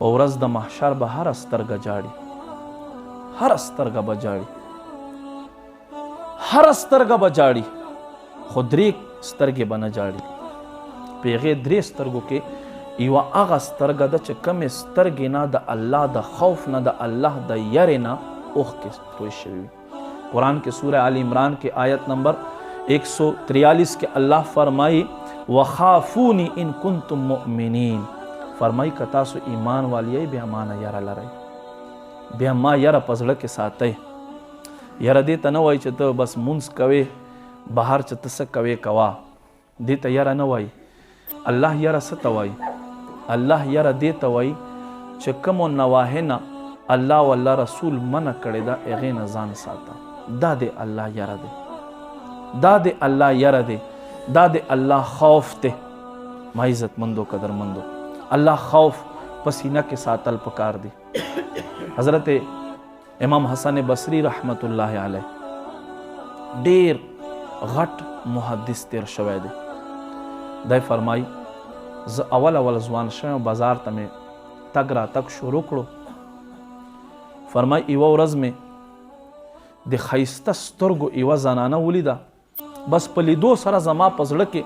په ورځ د محشر به هره سترګه جاړي، هره سترګه به جاړي، هره سترګه به جاړي، خو درې سترګې به نه جاړي. په هغې درې سترګو کې یوه هغه سترګه ده چې کمې سترګې نه د الله د خوف نه، د الله د یرې نه اوښکې توی شوي وي. قرآن کې سورہ آل عمران کې آیت نمبر 143 کې الله فرمایي وخافونی ان کنتم مؤمنین، فرمایي که تاسو ایمان والی یئ بیا ما نه یره لرئ، بیا ما یره په زړه کې ساتئ. یره دې ته نه وایي چې ته بس مونځ کوې بهر چې ته څه کوې کوه، دې ته یره نه وایي. الله یره څه ته وایي؟ الله یره دې ته وایي چې کومو نواهې نه الله والله رسول منع کړې ده هغې نه ځان ساته. دا د الله یره دی، دا د الله یره دی، دا د الله خوف دی. ما عزتمندو قدرمندو الله خوف په سینه کې ساتل پکار دی. حضرت امام حسن بصری رحمت الله علیه ډیر غټ محدث تیر شوی دی. دی فرمایي زه اول ځوان شوم، بازار ته مې تګ را تګ شروع کړو. فرمایي یوه ورځ مې د ښایسته سترګو یوه زنانه ولیده، بس په لیدو سره زما په زړه کې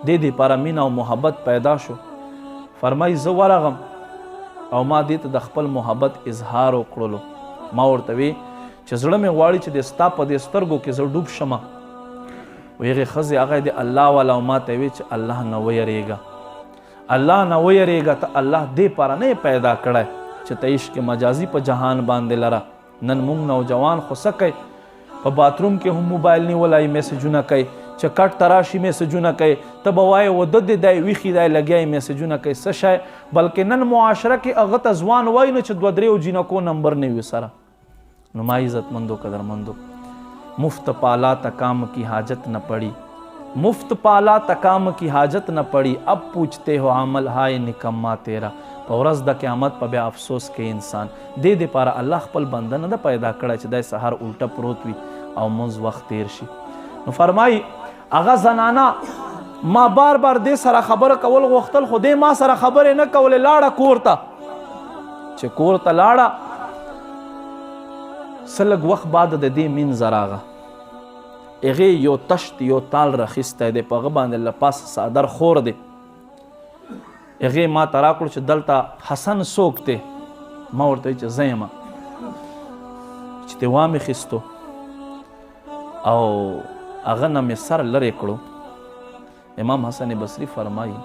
دې دپاره مینه او محبت پیدا شو. فرمایي زه ورغم او ما دې ته د خپل محبت اظهار وکړلو. ما ورته وی چې زړه مې غواړي چې د ستا په دې سترګو کې زه ډوب شمه. هغې ښځې هغه د الله والا او ما ته وی چې الله نه ویریږه، الله نه ویریږه، ته الله دې پاره نه پیدا کړی چې ته عشق مجازي په جهان باندې لره. نن موږ نوجوان خو څه کوي، په باتروم کې هم موبایل نیولی میسجونه کوي، چې کټ ته راشي میسجونه کوي، ته به وایې وده دې دی ویښي دی لګیا میسجونه کوي. څه شی بلکې نن معاشره کې هغه ته ځوان وایي نه چې دوه درېو جینکو نمبر نه وي سره. نو ما عزتمندو قدرمندو مفت پالا تا کام کی حاجت نہ پڑی، مفت پالا تا کام کی حاجت نہ پڑی، اب پوچھتے ہو عمل ہائے نکما تیرا. په ورځ د قیامت په بیا افسوس کې انسان دې دپاره الله خپل بنده نه ده پیدا کړی چې دی سهار الټه پروت وي او مونځ وخت تیر شي. نو فرمایي هغه زنانه ما بار بار دې سره خبره کول غوښتل، خو دې ما سره خبرې نه کولې. لاړه کور ته، چې کور ته لاړه څه لږ وخت بعد د دې منځه راغه. هغې یو تشت یو تال راخیستی دی، په هغه باندې له پاسه څادر خور دی. هغې ما ته راکړو چې دلته حسن څوک دی؟ ما ورته وایي چې زه یم. چې دې وامیخیستو او هغه نه مې سر لرې کړو. امام حسن بصري فرمایي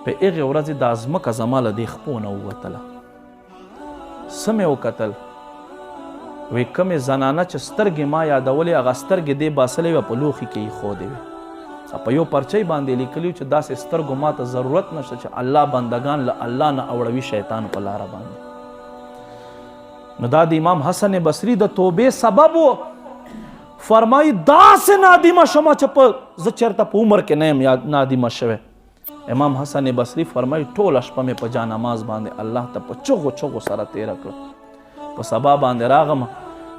په هغې ورځې دا ځمکه زما له دې خپو نه ووتله. څه مې وکتل؟ وی کمې زنانه چې سترګې ما یادولې هغه سترګې دې باسلې وه په لوښي کې ایښودې وې، په یو پرچۍ باندې لیکلي چې داسې سترګو ما ته ضرورت نشته چې الله بندگان له الله نه اوړوي شیطان په لاره باندې. نو دا د امام حسن بصري د توبې سبب و. فرمایي داسې نادمه شمه چې زه چېرته په عمر کې نه یم نادمه شوی. امام حسن بصري فرمایي ټوله شپه مې په جانماز باندې الله ته په چغو چغو سره تېره کړه. په سبا باندې راغم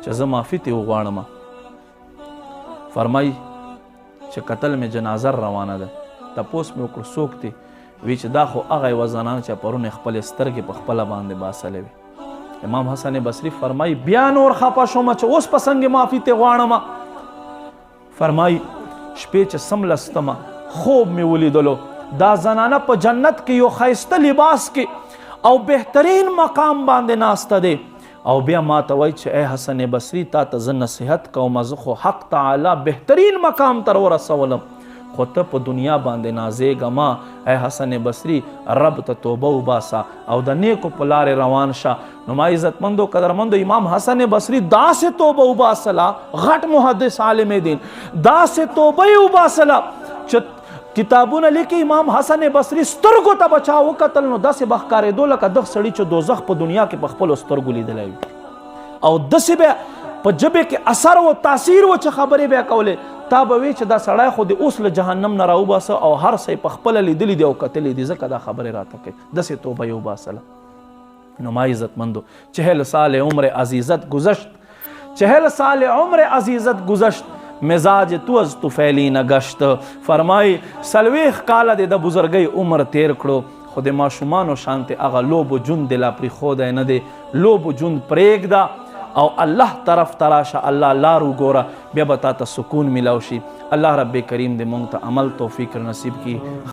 چې زه معافي ترې وغواړم. فرمایي چې کتل مې جنازه روانه ده، تپوس مې وکړو څوک دی؟ وی چې دا خو هغه یوه زنانه چې پرون یې خپلې سترګې په خپله باندې باسلې وې. امام حسن بصري فرمایي بیا نور خفه شوم چې اوس په څنګه معافي ترې غواړم. فرمایي شپې چې څملستمه خوب مې ولیدلو، دا زنانه په جنت کې یو ښایسته لباس کې او بهترین مقام باندې ناسته دی. او بیا ما ته وایي چې ای حسن بصري تا ته زه نصیحت کوم، زه خو حق تعالی بهترین مقام ته ورسولم، خو ته په دنیا باندې نازېږه ما. ای حسن بصري رب ته توبه وباسه او د نیکو په لارې روان شه. نو ما عزتمندو قدرمندو امام حسن بصري داسې توبه وباسله، غټ محدث عالم دین، داسې توبه یې وباسله چې کتابونه لیکي امام حسن بصري سترګو ته به چا وکتل نو داسې به ښکارېدو لکه دغه سړي چې دوزخ په دنیا کې په خپلو سترګو لیدلی وي، او داسې به په ژبې کې اثر و تاثیر و چې خبرې به یې کولې. تا به وی چې دا سړی خو د اوس له جهنم نه راوباسه او هر څه یې په خپله لیدلي دي او کتلي دي، ځکه دا خبرې راته کوي. داسې توبه یې وباسله. نو ما عزتمندو 40 سال عمر عزیزت گذشت، 40 سال عمر عزیزت گذشت، مزاج تو از طفیلی نگشت. فرمای سلویخ کاله د بزرګۍ عمر تیر کړو، خو د ماشومانو شانتې هغه لوبو ژوند دې لا پرېښودی نه دی. لوبو ژوند پرېږده او الله طرف ته راشه، الله لار وګوره، بیا به تا ته سکون میلاو شي. الله رب کریم دې موږ ته عمل توفیق نصیب کړي.